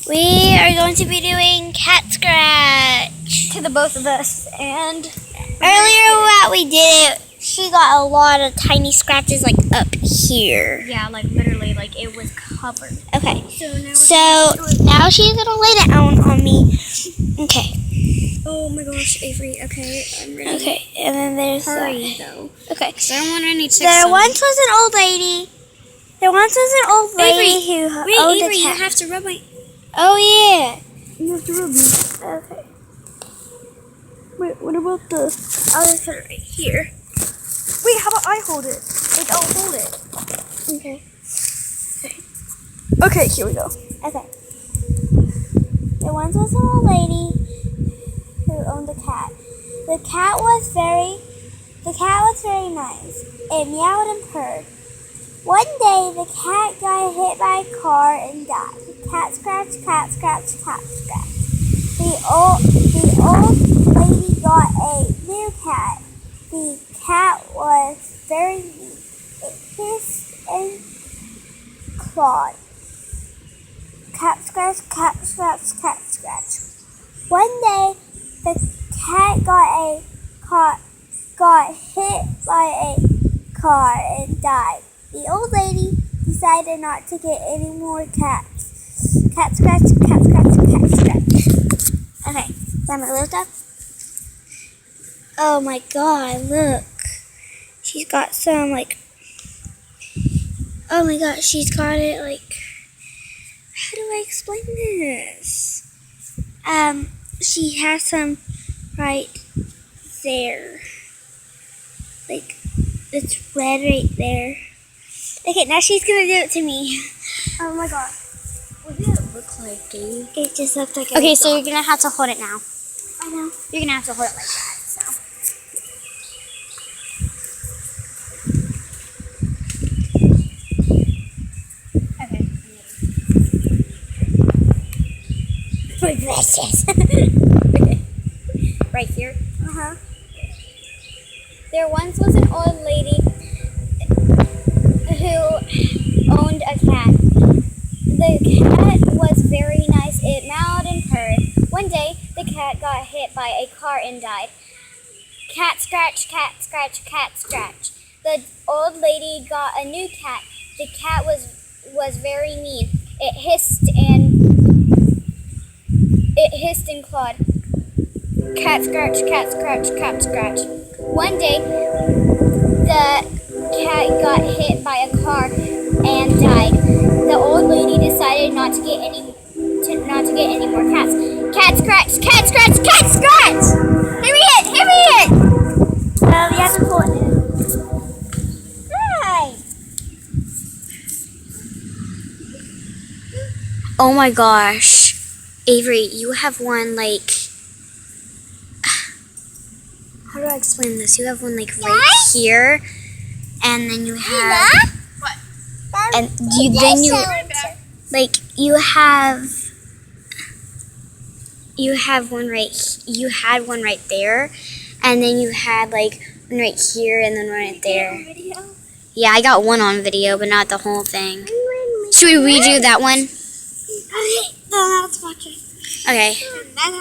We are going to be doing cat scratch To the both of us, and earlier what we did, she got a lot of tiny scratches like up here. yeah, like literally, like it was covered. Okay, So now she's gonna lay down on me. Okay, oh my gosh, Avery. Okay, I'm ready. okay, and then there's Hurry though, okay. because I don't want any ticks. There on once was an old lady. There once was an old lady who Wait, owned Avery, a you cat. have to rub my. Oh yeah. You have to rub me. Okay. Wait, what about the? I'll just put it right here. Wait, how about I hold it? Like I'll hold it. Okay. Okay, here we go. Okay. There once was an old lady who owned a cat. The cat was very nice. It meowed and purred. One day, the cat got hit by a car and died. Cat scratch, cat scratch, cat scratch. The old lady got a new cat. The cat was very mean. It hissed and clawed. Cat scratch, cat scratch, cat scratch. One day, the cat got hit by a car and died. The old lady decided not to get any more cats. Cat scratch, cat scratch, cat scratch. Okay, time to lift up. Oh my god, look. She's got some like, oh my god, she's got it like, how do I explain this? She has some right there. Like, it's red right there. Okay, now she's gonna do it to me. Oh my god. What did it look like, Dave? It just looked like Okay, so you're gonna have to hold it now. I know. You're gonna have to hold it like that. So. Okay. My precious. Okay. Right here. Uh-huh. There once was an old lady who owned a cat. The cat was very nice. It meowed and purred. One day, the cat got hit by a car and died. Cat scratch, cat scratch, cat scratch. The old lady got a new cat. The cat was very mean. It hissed and clawed. Cat scratch, cat scratch, cat scratch. One day, the cat got hit by a car and died. The old lady decided not to get any more cats. Cat scratch, cat scratch, cat scratch. Hit me it, hit me it. You have to pull it in. Hi. Oh my gosh, Avery, you have one like. How do I explain this? You have one like right here, and then you have. What? And you like you have one right. You had one right there, and then you had like one right here, and then one right there. Yeah, I got one on video, but not the whole thing. Should we redo that one? Okay, no, let's watch it. Okay.